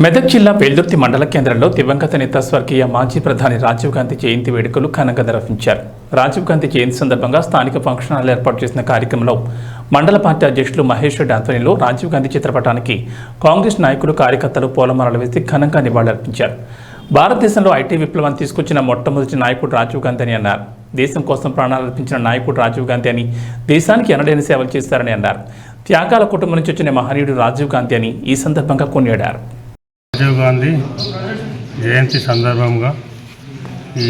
మెదక్ జిల్లా వెల్దుర్తి మండల కేంద్రంలో దివంగత నేత స్వర్గీయ మాజీ ప్రధాని రాజీవ్ గాంధీ జయంతి వేడుకలు ఘనంగా నిర్వహించారు. రాజీవ్ గాంధీ జయంతి సందర్భంగా స్థానిక ఫంక్షన్ హాల్లో ఏర్పాటు చేసిన కార్యక్రమంలో మండల పార్టీ అధ్యక్షులు మహేష్ రెడ్డి ఆధ్వర్యంలో రాజీవ్ గాంధీ చిత్రపటానికి కాంగ్రెస్ నాయకులు కార్యకర్తలు పూలమాలలు వేసి ఘనంగా నివాళులర్పించారు. భారతదేశంలో ఐటీ విప్లవాన్ని తీసుకొచ్చిన మొట్టమొదటి నాయకుడు రాజీవ్ గాంధీ అని అన్నారు. దేశం కోసం ప్రాణాలు అర్పించిన నాయకుడు రాజీవ్ గాంధీ అని, దేశానికి ఎనలేని సేవలు చేశారని అన్నారు. త్యాగాల కుటుంబం నుంచి వచ్చిన మహనీయుడు రాజీవ్ గాంధీ అని ఈ సందర్భంగా కొనియాడారు. రాజీవ్ గాంధీ జయంతి సందర్భంగా ఈ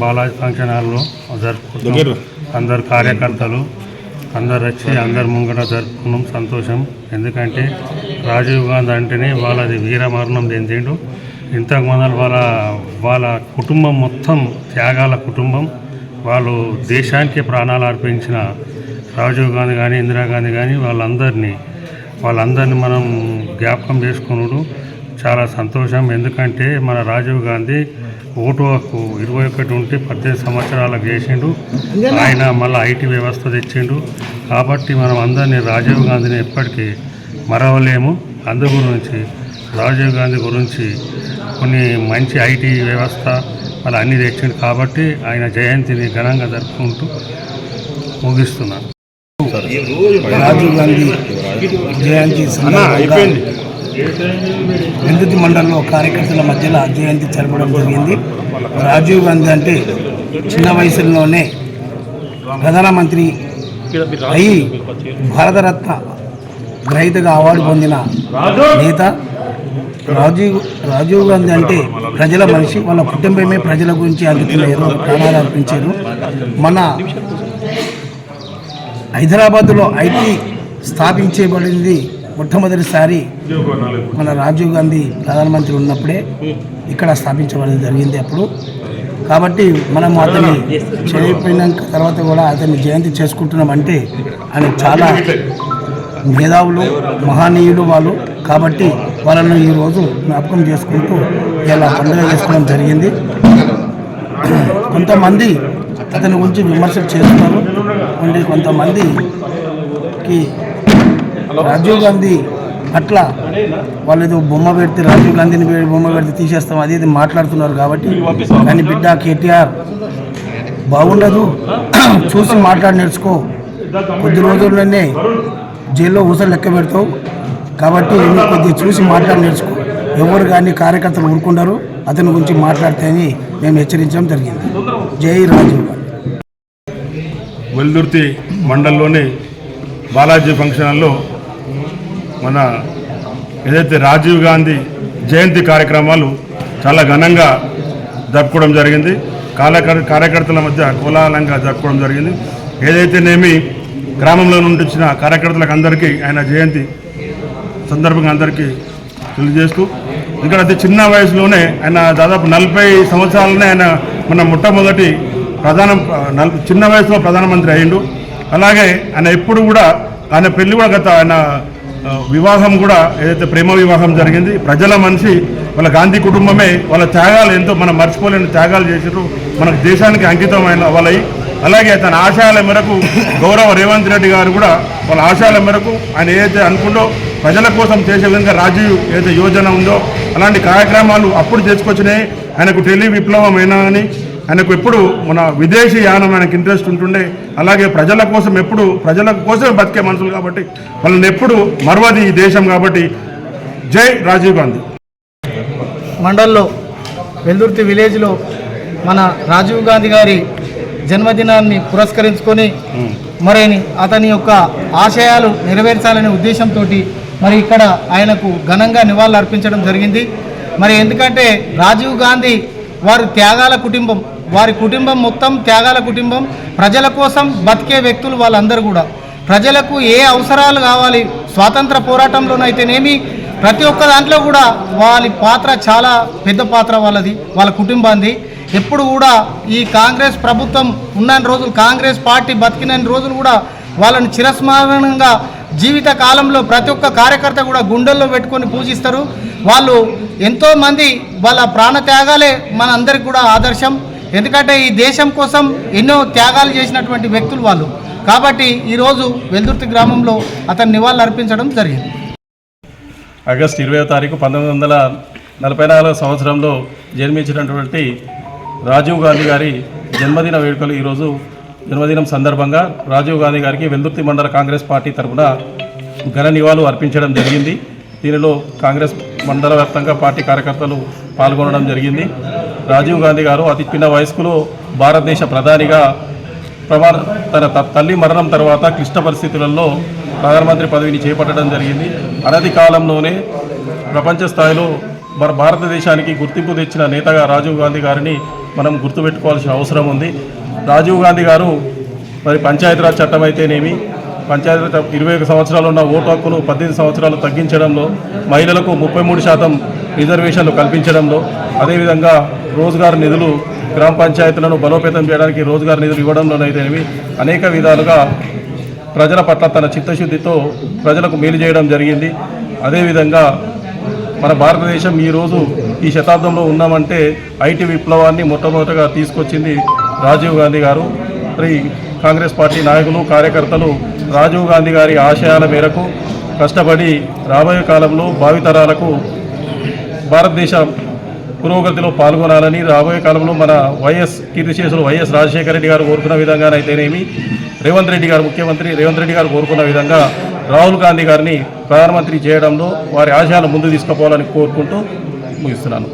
బాలాజీ ఫంక్షన్ హాల్లో జరుపుకుంటున్నాం. అందరు కార్యకర్తలు అందరు వచ్చి అందరు ముంగట జరుపుకున్నాం. సంతోషం. ఎందుకంటే రాజీవ్ గాంధీ అంటేనే వాళ్ళది వీరమరణం చెందిండు. ఇంతకు ముందు వాళ్ళ కుటుంబం మొత్తం త్యాగాల కుటుంబం. వాళ్ళు దేశానికి ప్రాణాలు అర్పించిన రాజీవ్ గాంధీ కానీ ఇందిరాగాంధీ కానీ వాళ్ళందరినీ మనం జ్ఞాపకం చేసుకున్నాడు. చాలా సంతోషం. ఎందుకంటే మన రాజీవ్ గాంధీ ఓటు హక్కు 21 ఉంటే 18 సంవత్సరాలకు చేసిండు. ఆయన మళ్ళీ ఐటీ వ్యవస్థ తెచ్చిండు. కాబట్టి మనం అందరినీ రాజీవ్ గాంధీని ఎప్పటికీ మరవలేము. అందు గురించి రాజీవ్ గాంధీ గురించి కొన్ని మంచి ఐటీ వ్యవస్థ మళ్ళీ అన్నీ తెచ్చిండు. కాబట్టి ఆయన జయంతిని ఘనంగా జరుపుకుంటూ ముగిస్తున్నాను. రాజీవ్ గాంధీ జయంతి వెల్దుర్తి మండలంలో కార్యకర్తల మధ్యలో జయంతి జరపడం జరిగింది. రాజీవ్ గాంధీ అంటే చిన్న వయసులోనే ప్రధానమంత్రి అయి భారతరత్న గ్రహీతగా అవార్డు పొందిన నేత రాజీవ్ గాంధీ అంటే ప్రజల మనిషి. వాళ్ళ కుటుంబమే ప్రజల గురించి అందుతున్న ప్రాణాలు అర్పించారు. మన హైదరాబాద్లో ఐటీ స్థాపించబడింది మొట్టమొదటిసారి మన రాజీవ్ గాంధీ ప్రధానమంత్రి ఉన్నప్పుడే ఇక్కడ స్థాపించబడడం జరిగింది అప్పుడు. కాబట్టి మనం అతన్ని చనిపోయిన తర్వాత కూడా అతన్ని జయంతి చేసుకుంటున్నామంటే ఆయన చాలా మేధావులు, మహనీయులు వాళ్ళు. కాబట్టి వాళ్ళను ఈరోజు జ్ఞాపకం చేసుకుంటూ ఇలా పండుగ చేసుకోవడం జరిగింది. కొంతమంది అతని గురించి విమర్శలు చేస్తున్నారు. కొంతమందికి రాజీవ్ గాంధీ అట్లా వాళ్ళు ఏదో బొమ్మ పెడితే రాజీవ్ గాంధీని బొమ్మ పెడితే తీసేస్తాం అది మాట్లాడుతున్నారు. కాబట్టి కానీ బిడ్డ కేటీఆర్ బాగుండదు, చూసి మాట్లాడి నేర్చుకో. కొద్ది రోజుల్లోనే జైల్లో ఊసలు లెక్క పెడతావు. కాబట్టి కొద్దిగా చూసి మాట్లాడి నేర్చుకో. ఎవరు కానీ కార్యకర్తలు ఊరుకుంటారు అతని గురించి మాట్లాడితే అని మేము హెచ్చరించడం జరిగింది. జై రాజీవ్ గాంధీ. వెల్దుర్తి మండలంలోని బాలాజీ ఫంక్షన్ హాల్లో మన ఏదైతే రాజీవ్ గాంధీ జయంతి కార్యక్రమాలు చాలా ఘనంగా జరుపుకోవడం జరిగింది. కార్యకర్తల మధ్య కోలాహలంగా జరుపుకోవడం జరిగింది. ఏదైతేనేమి గ్రామంలో నుండి వచ్చిన కార్యకర్తలకు అందరికీ ఆయన జయంతి సందర్భంగా అందరికీ తెలియజేస్తూ, ఇక్కడ అతి చిన్న వయసులోనే ఆయన దాదాపు 40 సంవత్సరాలనే ఆయన మన మొట్టమొదటి చిన్న వయసులో ప్రధానమంత్రి అయ్యిండు. అలాగే ఆయన ఎప్పుడు కూడా ఆయన పెళ్లి కూడా ఆయన వివాహం కూడా ఏదైతే ప్రేమ వివాహం జరిగింది. ప్రజల మనిషి, వాళ్ళ గాంధీ కుటుంబమే వాళ్ళ త్యాగాలు ఎంతో మనం మర్చిపోలేని త్యాగాలు చేసారు. మనకు దేశానికి అంకితమైన వాళ్ళవి. అలాగే తన ఆశయాల మేరకు గౌరవ రేవంత్ రెడ్డి గారు కూడా వాళ్ళ ఆశయాల మేరకు ఆయన ఏదైతే అనుకుంటో ప్రజల కోసం చేసే విధంగా రాజీవ్ ఏదైతే యోజన ఉందో అలాంటి కార్యక్రమాలు అప్పుడు చేసుకొచ్చినాయి. ఆయనకు టెలి విప్లవం అయినా అని ఆయనకు ఎప్పుడు మన విదేశీ యానం ఆయనకు ఇంట్రెస్ట్ ఉంటుండే. అలాగే ప్రజల కోసమే బతికే మనుషులు కాబట్టి వాళ్ళని ఎప్పుడు మరవది ఈ దేశం. కాబట్టి జై రాజీవ్ గాంధీ. మండల్లో వెల్దుర్తి విలేజ్లో మన రాజీవ్ గాంధీ గారి జన్మదినాన్ని పురస్కరించుకొని మరి అతని యొక్క ఆశయాలు నెరవేర్చాలనే ఉద్దేశంతో మరి ఇక్కడ ఆయనకు ఘనంగా నివాళులు అర్పించడం జరిగింది. మరి ఎందుకంటే రాజీవ్ గాంధీ వారి త్యాగాల కుటుంబం, వారి కుటుంబం మొత్తం త్యాగాల కుటుంబం. ప్రజల కోసం బతికే వ్యక్తులు వాళ్ళందరూ కూడా. ప్రజలకు ఏ అవసరాలు కావాలి, స్వాతంత్ర పోరాటంలోనైతేనేమి ప్రతి ఒక్క దాంట్లో కూడా వాళ్ళ పాత్ర చాలా పెద్ద పాత్ర వాళ్ళది, వాళ్ళ కుటుంబాన్ని. ఎప్పుడు కూడా ఈ కాంగ్రెస్ ప్రభుత్వం ఉన్న రోజులు, కాంగ్రెస్ పార్టీ బతికిన రోజులు కూడా వాళ్ళని చిరస్మరణంగా జీవిత కాలంలో ప్రతి ఒక్క కార్యకర్త కూడా గుండెల్లో పెట్టుకొని పూజిస్తారు. వాళ్ళు ఎంతోమంది వాళ్ళ ప్రాణ త్యాగాలే మన అందరికి కూడా ఆదర్శం. ఎందుకంటే ఈ దేశం కోసం ఎన్నో త్యాగాలు చేసినటువంటి వ్యక్తులు వాళ్ళు. కాబట్టి ఈరోజు వెల్దుర్తి గ్రామంలో అతను నివాళులు అర్పించడం జరిగింది. ఆగస్టు 20వ తారీఖు 1944 సంవత్సరంలో జన్మించినటువంటి రాజీవ్ గాంధీ గారి జన్మదిన వేడుకలు ఈరోజు జన్మదినం సందర్భంగా రాజీవ్ గాంధీ గారికి వెల్దుర్తి మండల కాంగ్రెస్ పార్టీ తరఫున ఘన నివాళులు అర్పించడం జరిగింది. దీనిలో కాంగ్రెస్ మండల వ్యాప్తంగా పార్టీ కార్యకర్తలు పాల్గొనడం జరిగింది. రాజీవ్ గాంధీ గారు అతి చిన్న వయస్కులో భారతదేశ ప్రధానిగా తన తల్లి మరణం తర్వాత క్లిష్ట పరిస్థితులలో ప్రధానమంత్రి పదవిని చేపట్టడం జరిగింది. అనతి కాలంలోనే ప్రపంచ స్థాయిలో భారతదేశానికి గుర్తింపు తెచ్చిన నేతగా రాజీవ్ గాంధీ గారిని మనం గుర్తుపెట్టుకోవాల్సిన అవసరం ఉంది. రాజీవ్ గాంధీ గారు మరి పంచాయతీరాజ్ చట్టం అయితేనేమి, పంచాయతీరాజ్ 21 సంవత్సరాలు ఉన్న ఓటు హక్కును 18 సంవత్సరాలు తగ్గించడంలో, మహిళలకు 33% రిజర్వేషన్లు కల్పించడంలో, అదేవిధంగా రోజ్గార్ నిధులు గ్రామ పంచాయతీలను బలోపేతం చేయడానికి రోజ్గార్ నిధులు ఇవ్వడంలోనైతేనేమి అనేక విధాలుగా ప్రజల పట్ల తన చిత్తశుద్ధితో ప్రజలకు మేలు చేయడం జరిగింది. అదేవిధంగా మన భారతదేశం ఈరోజు ఈ శతాబ్దంలో ఉన్నామంటే ఐటీ విప్లవాన్ని మొట్టమొదటగా తీసుకొచ్చింది రాజీవ్ గాంధీ గారు. మరి కాంగ్రెస్ పార్టీ నాయకులు, కార్యకర్తలు రాజీవ్ గాంధీ గారి ఆశయాల మేరకు కష్టపడి రాబోయే కాలంలో భావితరాలకు భారతదేశ పురోగతిలో పాల్గొనాలని, రాబోయే కాలంలో మన కీర్తిశేషులు వైఎస్ రాజశేఖర రెడ్డి గారు కోరుకున్న విధంగానైతేనేమి, ముఖ్యమంత్రి రేవంత్ రెడ్డి గారు కోరుకున్న విధంగా రాహుల్ గాంధీ గారిని ప్రధానమంత్రి చేయడంలో వారి ఆశయాలు ముందు తీసుకుపోవాలని కోరుకుంటూ ముగిస్తున్నాను.